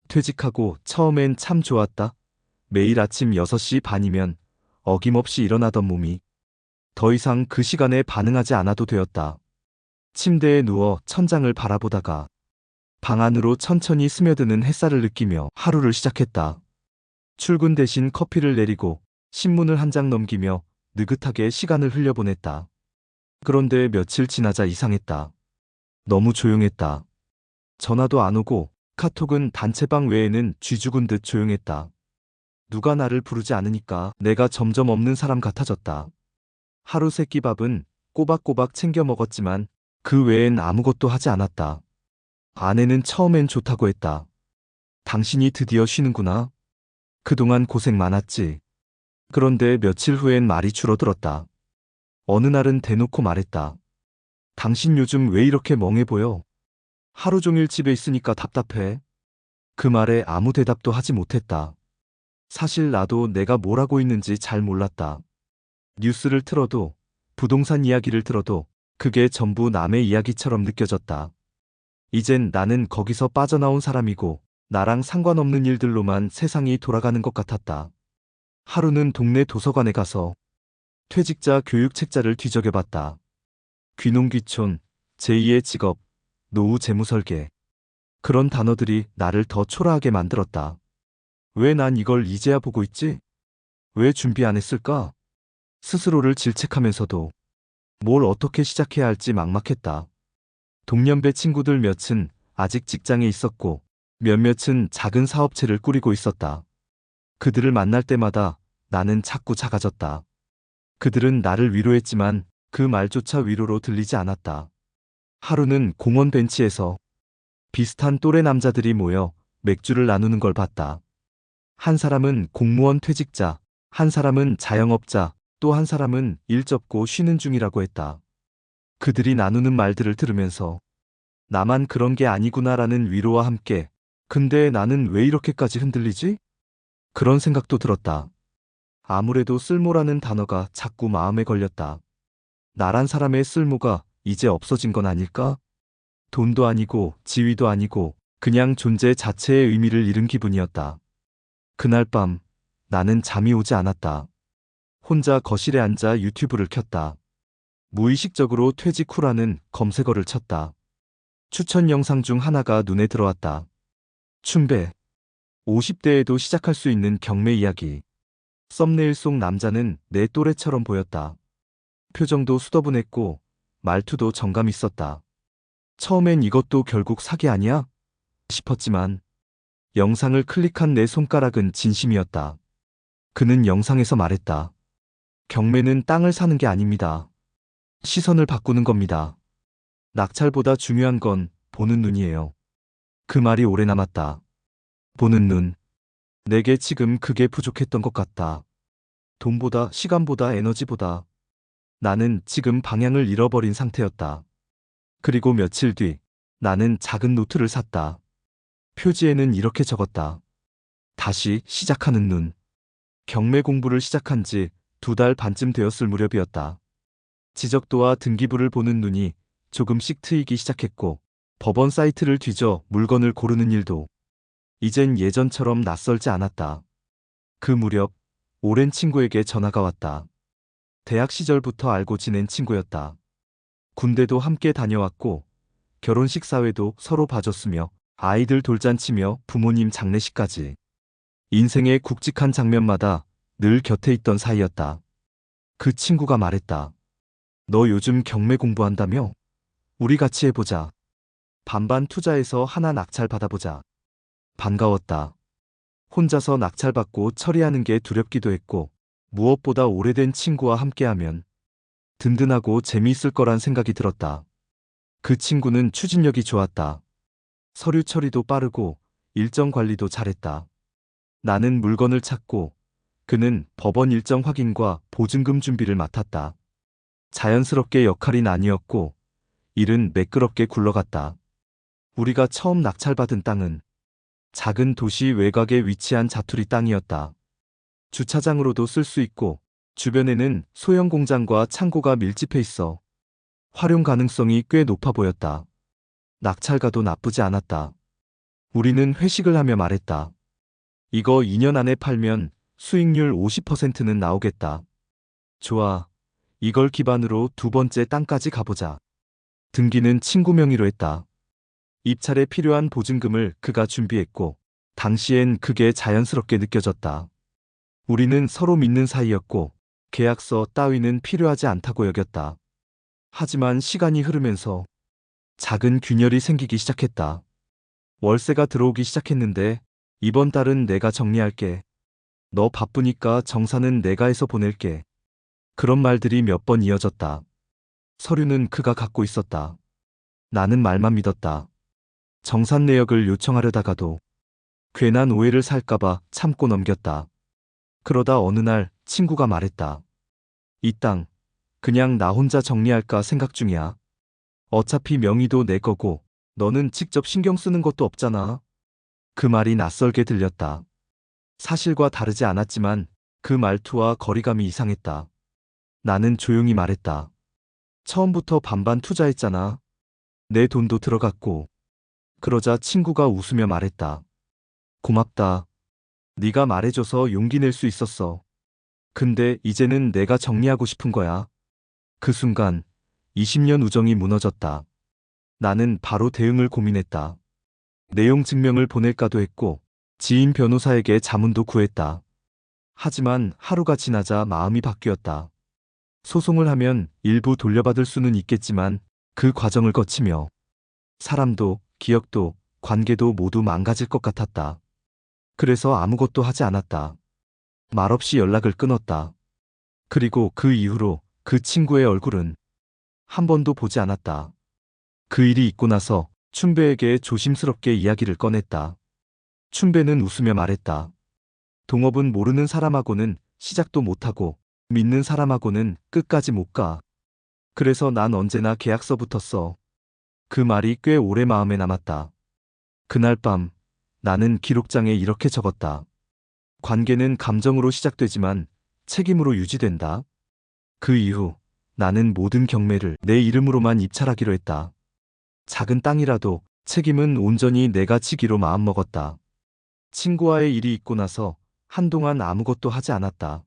퇴직하고 처음엔 참 좋았다. 매일 아침 6시 반이면 어김없이 일어나던 몸이 더 이상 그 시간에 반응하지 않아도 되었다. 침대에 누워 천장을 바라보다가 방 안으로 천천히 스며드는 햇살을 느끼며 하루를 시작했다. 출근 대신 커피를 내리고 신문을 한 장 넘기며 느긋하게 시간을 흘려보냈다. 그런데 며칠 지나자 이상했다. 너무 조용했다. 전화도 안 오고 카톡은 단체방 외에는 쥐 죽은 듯 조용했다. 누가 나를 부르지 않으니까 내가 점점 없는 사람 같아졌다. 하루 세끼 밥은 꼬박꼬박 챙겨 먹었지만 그 외엔 아무것도 하지 않았다. 아내는 처음엔 좋다고 했다. 당신이 드디어 쉬는구나. 그동안 고생 많았지. 그런데 며칠 후엔 말이 줄어들었다. 어느 날은 대놓고 말했다. 당신 요즘 왜 이렇게 멍해 보여? 하루 종일 집에 있으니까 답답해. 그 말에 아무 대답도 하지 못했다. 사실 나도 내가 뭘 하고 있는지 잘 몰랐다. 뉴스를 틀어도, 부동산 이야기를 들어도 그게 전부 남의 이야기처럼 느껴졌다. 이젠 나는 거기서 빠져나온 사람이고 나랑 상관없는 일들로만 세상이 돌아가는 것 같았다. 하루는 동네 도서관에 가서 퇴직자 교육 책자를 뒤적여봤다. 귀농귀촌, 제2의 직업, 노후 재무설계. 그런 단어들이 나를 더 초라하게 만들었다. 왜 난 이걸 이제야 보고 있지? 왜 준비 안 했을까? 스스로를 질책하면서도 뭘 어떻게 시작해야 할지 막막했다. 동년배 친구들 몇은 아직 직장에 있었고 몇몇은 작은 사업체를 꾸리고 있었다. 그들을 만날 때마다 나는 자꾸 작아졌다. 그들은 나를 위로했지만 그 말조차 위로로 들리지 않았다. 하루는 공원 벤치에서 비슷한 또래 남자들이 모여 맥주를 나누는 걸 봤다. 한 사람은 공무원 퇴직자, 한 사람은 자영업자, 또 한 사람은 일 접고 쉬는 중이라고 했다. 그들이 나누는 말들을 들으면서 나만 그런 게 아니구나라는 위로와 함께 근데 나는 왜 이렇게까지 흔들리지? 그런 생각도 들었다. 아무래도 쓸모라는 단어가 자꾸 마음에 걸렸다. 나란 사람의 쓸모가 이제 없어진 건 아닐까? 돈도 아니고 지위도 아니고 그냥 존재 자체의 의미를 잃은 기분이었다. 그날 밤 나는 잠이 오지 않았다. 혼자 거실에 앉아 유튜브를 켰다. 무의식적으로 퇴직 후라는 검색어를 쳤다. 추천 영상 중 하나가 눈에 들어왔다. 춘배. 50대에도 시작할 수 있는 경매 이야기. 썸네일 속 남자는 내 또래처럼 보였다. 표정도 수더분했고 말투도 정감 있었다. 처음엔 이것도 결국 사기 아니야? 싶었지만 영상을 클릭한 내 손가락은 진심이었다. 그는 영상에서 말했다. 경매는 땅을 사는 게 아닙니다. 시선을 바꾸는 겁니다. 낙찰보다 중요한 건 보는 눈이에요. 그 말이 오래 남았다. 보는 눈. 내게 지금 그게 부족했던 것 같다. 돈보다 시간보다 에너지보다 나는 지금 방향을 잃어버린 상태였다. 그리고 며칠 뒤 나는 작은 노트를 샀다. 표지에는 이렇게 적었다. 다시 시작하는 눈. 경매 공부를 시작한 지 2달 반쯤 되었을 무렵이었다. 지적도와 등기부를 보는 눈이 조금씩 트이기 시작했고 법원 사이트를 뒤져 물건을 고르는 일도 이젠 예전처럼 낯설지 않았다. 그 무렵 오랜 친구에게 전화가 왔다. 대학 시절부터 알고 지낸 친구였다. 군대도 함께 다녀왔고 결혼식 사회도 서로 봐줬으며 아이들 돌잔치며 부모님 장례식까지 인생의 굵직한 장면마다 늘 곁에 있던 사이였다. 그 친구가 말했다. 너 요즘 경매 공부한다며? 우리 같이 해보자. 반반 투자해서 하나 낙찰 받아보자. 반가웠다. 혼자서 낙찰받고 처리하는 게 두렵기도 했고 무엇보다 오래된 친구와 함께하면 든든하고 재미있을 거란 생각이 들었다. 그 친구는 추진력이 좋았다. 서류 처리도 빠르고 일정 관리도 잘했다. 나는 물건을 찾고 그는 법원 일정 확인과 보증금 준비를 맡았다. 자연스럽게 역할이 나뉘었고 일은 매끄럽게 굴러갔다. 우리가 처음 낙찰받은 땅은 작은 도시 외곽에 위치한 자투리 땅이었다. 주차장으로도 쓸 수 있고 주변에는 소형 공장과 창고가 밀집해 있어 활용 가능성이 꽤 높아 보였다. 낙찰가도 나쁘지 않았다. 우리는 회식을 하며 말했다. 이거 2년 안에 팔면 수익률 50%는 나오겠다. 좋아. 이걸 기반으로 두 번째 땅까지 가보자. 등기는 친구 명의로 했다. 입찰에 필요한 보증금을 그가 준비했고, 당시엔 그게 자연스럽게 느껴졌다. 우리는 서로 믿는 사이였고, 계약서 따위는 필요하지 않다고 여겼다. 하지만 시간이 흐르면서 작은 균열이 생기기 시작했다. 월세가 들어오기 시작했는데, 이번 달은 내가 정리할게. 너 바쁘니까 정산은 내가 해서 보낼게. 그런 말들이 몇 번 이어졌다. 서류는 그가 갖고 있었다. 나는 말만 믿었다. 정산 내역을 요청하려다가도 괜한 오해를 살까봐 참고 넘겼다. 그러다 어느 날 친구가 말했다. 이 땅, 그냥 나 혼자 정리할까 생각 중이야. 어차피 명의도 내 거고, 너는 직접 신경 쓰는 것도 없잖아. 그 말이 낯설게 들렸다. 사실과 다르지 않았지만 그 말투와 거리감이 이상했다. 나는 조용히 말했다. 처음부터 반반 투자했잖아. 내 돈도 들어갔고. 그러자 친구가 웃으며 말했다. 고맙다. 네가 말해줘서 용기 낼 수 있었어. 근데 이제는 내가 정리하고 싶은 거야. 그 순간 20년 우정이 무너졌다. 나는 바로 대응을 고민했다. 내용 증명을 보낼까도 했고 지인 변호사에게 자문도 구했다. 하지만 하루가 지나자 마음이 바뀌었다. 소송을 하면 일부 돌려받을 수는 있겠지만 그 과정을 거치며 사람도 기억도 관계도 모두 망가질 것 같았다. 그래서 아무것도 하지 않았다. 말없이 연락을 끊었다. 그리고 그 이후로 그 친구의 얼굴은 한 번도 보지 않았다. 그 일이 있고 나서 춘배에게 조심스럽게 이야기를 꺼냈다. 춘배는 웃으며 말했다. 동업은 모르는 사람하고는 시작도 못하고 믿는 사람하고는 끝까지 못 가. 그래서 난 언제나 계약서부터 써. 그 말이 꽤 오래 마음에 남았다. 그날 밤 나는 기록장에 이렇게 적었다. 관계는 감정으로 시작되지만 책임으로 유지된다. 그 이후 나는 모든 경매를 내 이름으로만 입찰하기로 했다. 작은 땅이라도 책임은 온전히 내가 지기로 마음먹었다. 친구와의 일이 있고 나서 한동안 아무것도 하지 않았다.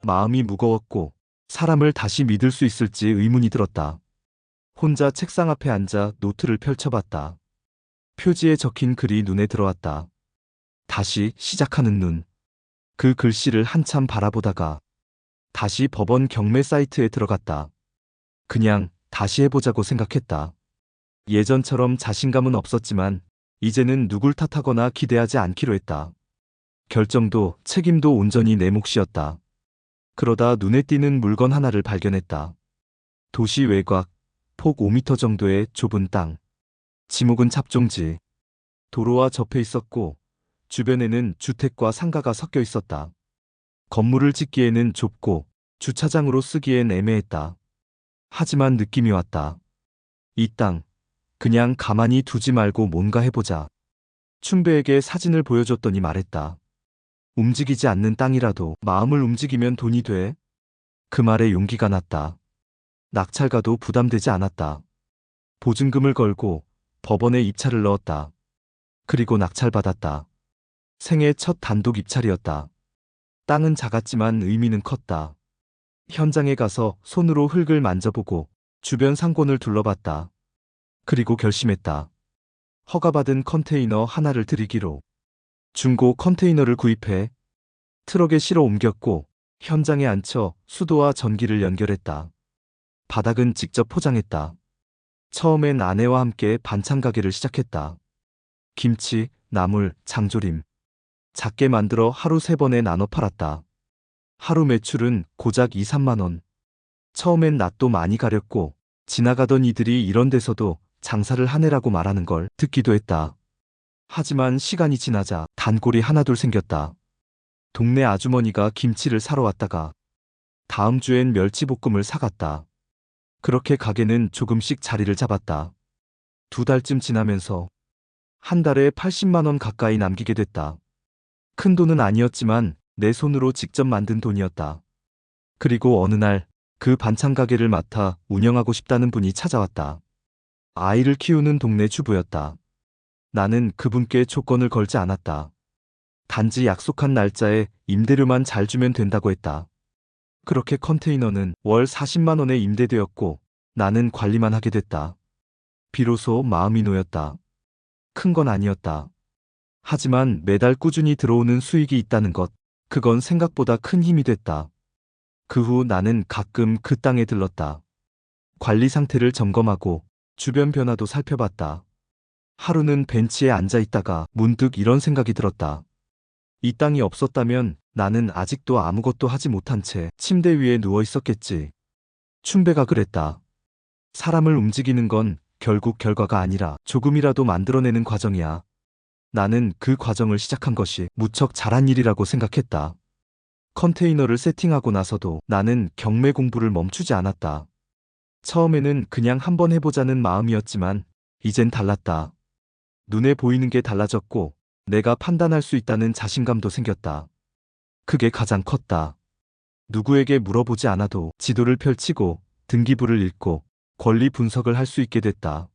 마음이 무거웠고 사람을 다시 믿을 수 있을지 의문이 들었다. 혼자 책상 앞에 앉아 노트를 펼쳐봤다. 표지에 적힌 글이 눈에 들어왔다. 다시 시작하는 눈. 그 글씨를 한참 바라보다가 다시 법원 경매 사이트에 들어갔다. 그냥 다시 해보자고 생각했다. 예전처럼 자신감은 없었지만 이제는 누굴 탓하거나 기대하지 않기로 했다. 결정도 책임도 온전히 내 몫이었다. 그러다 눈에 띄는 물건 하나를 발견했다. 도시 외곽, 폭 5m 정도의 좁은 땅. 지목은 잡종지. 도로와 접해 있었고 주변에는 주택과 상가가 섞여 있었다. 건물을 짓기에는 좁고 주차장으로 쓰기엔 애매했다. 하지만 느낌이 왔다. 이 땅, 그냥 가만히 두지 말고 뭔가 해보자. 춘배에게 사진을 보여줬더니 말했다. 움직이지 않는 땅이라도 마음을 움직이면 돈이 돼. 그 말에 용기가 났다. 낙찰가도 부담되지 않았다. 보증금을 걸고 법원에 입찰을 넣었다. 그리고 낙찰받았다. 생애 첫 단독 입찰이었다. 땅은 작았지만 의미는 컸다. 현장에 가서 손으로 흙을 만져보고 주변 상권을 둘러봤다. 그리고 결심했다. 허가받은 컨테이너 하나를 들이기로. 중고 컨테이너를 구입해 트럭에 실어 옮겼고 현장에 앉혀 수도와 전기를 연결했다. 바닥은 직접 포장했다. 처음엔 아내와 함께 반찬 가게를 시작했다. 김치, 나물, 장조림. 작게 만들어 하루 3번에 나눠 팔았다. 하루 매출은 고작 2, 3만 원. 처음엔 낯도 많이 가렸고 지나가던 이들이 이런 데서도 장사를 하네라고 말하는 걸 듣기도 했다. 하지만 시간이 지나자 단골이 하나둘 생겼다. 동네 아주머니가 김치를 사러 왔다가 다음 주엔 멸치볶음을 사갔다. 그렇게 가게는 조금씩 자리를 잡았다. 2달쯤 지나면서 한 달에 80만 원 가까이 남기게 됐다. 큰 돈은 아니었지만 내 손으로 직접 만든 돈이었다. 그리고 어느 날 그 반찬 가게를 맡아 운영하고 싶다는 분이 찾아왔다. 아이를 키우는 동네 주부였다. 나는 그분께 조건을 걸지 않았다. 단지 약속한 날짜에 임대료만 잘 주면 된다고 했다. 그렇게 컨테이너는 월 40만 원에 임대되었고 나는 관리만 하게 됐다. 비로소 마음이 놓였다. 큰 건 아니었다. 하지만 매달 꾸준히 들어오는 수익이 있다는 것, 그건 생각보다 큰 힘이 됐다. 그 후 나는 가끔 그 땅에 들렀다. 관리 상태를 점검하고 주변 변화도 살펴봤다. 하루는 벤치에 앉아 있다가 문득 이런 생각이 들었다. 이 땅이 없었다면 나는 아직도 아무것도 하지 못한 채 침대 위에 누워 있었겠지. 춘배가 그랬다. 사람을 움직이는 건 결국 결과가 아니라 조금이라도 만들어내는 과정이야. 나는 그 과정을 시작한 것이 무척 잘한 일이라고 생각했다. 컨테이너를 세팅하고 나서도 나는 경매 공부를 멈추지 않았다. 처음에는 그냥 한번 해보자는 마음이었지만 이젠 달랐다. 눈에 보이는 게 달라졌고 내가 판단할 수 있다는 자신감도 생겼다. 그게 가장 컸다. 누구에게 물어보지 않아도 지도를 펼치고 등기부를 읽고 권리 분석을 할 수 있게 됐다.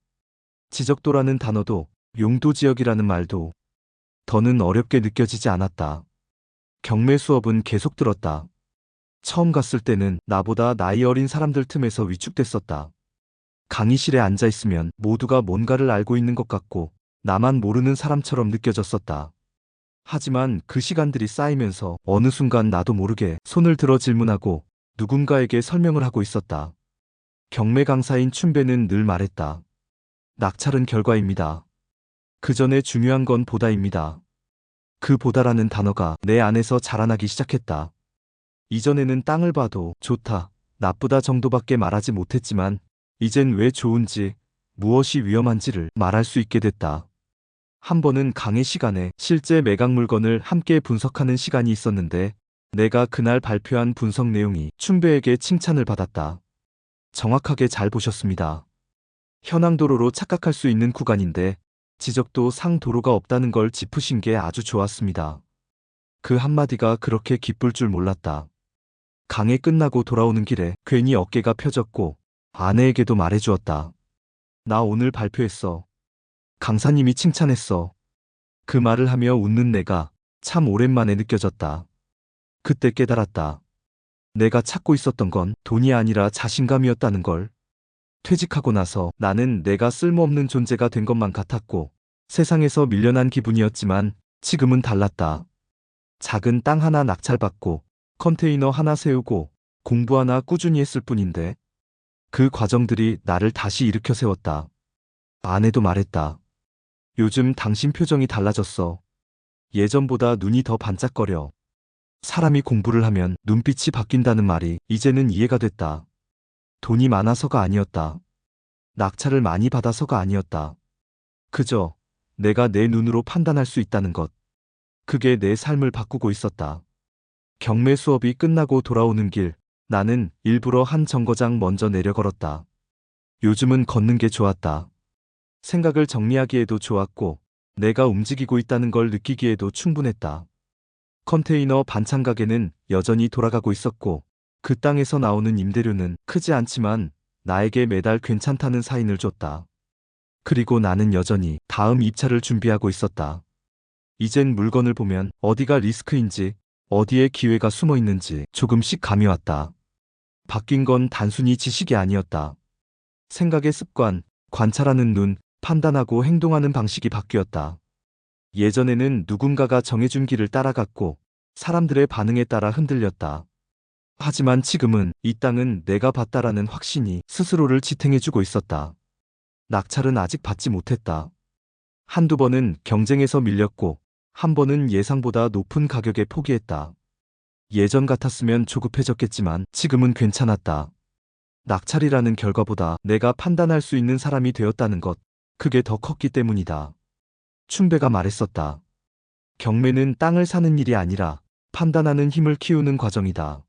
지적도라는 단어도 용도지역이라는 말도 더는 어렵게 느껴지지 않았다. 경매 수업은 계속 들었다. 처음 갔을 때는 나보다 나이 어린 사람들 틈에서 위축됐었다. 강의실에 앉아 있으면 모두가 뭔가를 알고 있는 것 같고 나만 모르는 사람처럼 느껴졌었다. 하지만 그 시간들이 쌓이면서 어느 순간 나도 모르게 손을 들어 질문하고 누군가에게 설명을 하고 있었다. 경매 강사인 춘배는 늘 말했다. 낙찰은 결과입니다. 그 전에 중요한 건 보다입니다. 그 보다라는 단어가 내 안에서 자라나기 시작했다. 이전에는 땅을 봐도 좋다, 나쁘다 정도밖에 말하지 못했지만 이젠 왜 좋은지, 무엇이 위험한지를 말할 수 있게 됐다. 한 번은 강의 시간에 실제 매각 물건을 함께 분석하는 시간이 있었는데 내가 그날 발표한 분석 내용이 춘배에게 칭찬을 받았다. 정확하게 잘 보셨습니다. 현황도로로 착각할 수 있는 구간인데 지적도 상도로가 없다는 걸 짚으신 게 아주 좋았습니다. 그 한마디가 그렇게 기쁠 줄 몰랐다. 강의 끝나고 돌아오는 길에 괜히 어깨가 펴졌고 아내에게도 말해주었다. 나 오늘 발표했어. 강사님이 칭찬했어. 그 말을 하며 웃는 내가 참 오랜만에 느껴졌다. 그때 깨달았다. 내가 찾고 있었던 건 돈이 아니라 자신감이었다는 걸. 퇴직하고 나서 나는 내가 쓸모없는 존재가 된 것만 같았고 세상에서 밀려난 기분이었지만 지금은 달랐다. 작은 땅 하나 낙찰받고 컨테이너 하나 세우고 공부 하나 꾸준히 했을 뿐인데 그 과정들이 나를 다시 일으켜 세웠다. 아내도 말했다. 요즘 당신 표정이 달라졌어. 예전보다 눈이 더 반짝거려. 사람이 공부를 하면 눈빛이 바뀐다는 말이 이제는 이해가 됐다. 돈이 많아서가 아니었다. 낙찰을 많이 받아서가 아니었다. 그저 내가 내 눈으로 판단할 수 있다는 것. 그게 내 삶을 바꾸고 있었다. 경매 수업이 끝나고 돌아오는 길, 나는 일부러 한 정거장 먼저 내려 걸었다. 요즘은 걷는 게 좋았다. 생각을 정리하기에도 좋았고 내가 움직이고 있다는 걸 느끼기에도 충분했다. 컨테이너 반찬 가게는 여전히 돌아가고 있었고 그 땅에서 나오는 임대료는 크지 않지만 나에게 매달 괜찮다는 사인을 줬다. 그리고 나는 여전히 다음 입찰을 준비하고 있었다. 이젠 물건을 보면 어디가 리스크인지, 어디에 기회가 숨어 있는지 조금씩 감이 왔다. 바뀐 건 단순히 지식이 아니었다. 생각의 습관, 관찰하는 눈, 판단하고 행동하는 방식이 바뀌었다. 예전에는 누군가가 정해준 길을 따라갔고 사람들의 반응에 따라 흔들렸다. 하지만 지금은 이 땅은 내가 봤다라는 확신이 스스로를 지탱해주고 있었다. 낙찰은 아직 받지 못했다. 한두 번은 경쟁에서 밀렸고 한 번은 예상보다 높은 가격에 포기했다. 예전 같았으면 조급해졌겠지만 지금은 괜찮았다. 낙찰이라는 결과보다 내가 판단할 수 있는 사람이 되었다는 것, 그게 더 컸기 때문이다. 춘배가 말했었다. 경매는 땅을 사는 일이 아니라 판단하는 힘을 키우는 과정이다.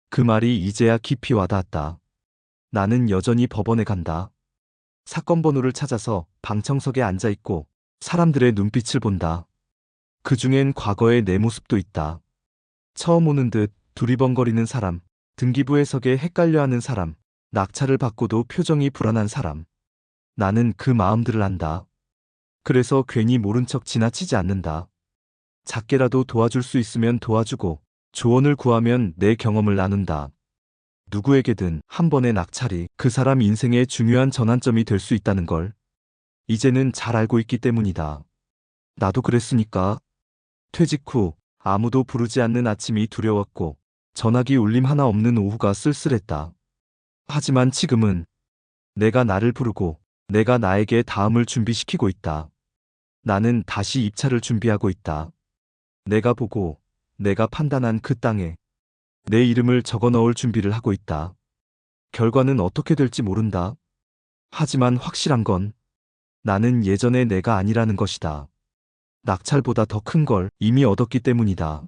그 말이 이제야 깊이 와닿았다. 나는 여전히 법원에 간다. 사건 번호를 찾아서 방청석에 앉아 있고 사람들의 눈빛을 본다. 그 중엔 과거의 내 모습도 있다. 처음 오는 듯 두리번거리는 사람, 등기부 해석에 헷갈려하는 사람, 낙찰을 받고도 표정이 불안한 사람. 나는 그 마음들을 안다. 그래서 괜히 모른 척 지나치지 않는다. 작게라도 도와줄 수 있으면 도와주고 조언을 구하면 내 경험을 나눈다. 누구에게든 한 번의 낙찰이 그 사람 인생의 중요한 전환점이 될 수 있다는 걸 이제는 잘 알고 있기 때문이다. 나도 그랬으니까. 퇴직 후 아무도 부르지 않는 아침이 두려웠고 전화기 울림 하나 없는 오후가 쓸쓸했다. 하지만 지금은 내가 나를 부르고 내가 나에게 다음을 준비시키고 있다. 나는 다시 입찰을 준비하고 있다. 내가 보고 내가 판단한 그 땅에 내 이름을 적어 넣을 준비를 하고 있다. 결과는 어떻게 될지 모른다. 하지만 확실한 건 나는 예전의 내가 아니라는 것이다. 낙찰보다 더 큰 걸 이미 얻었기 때문이다.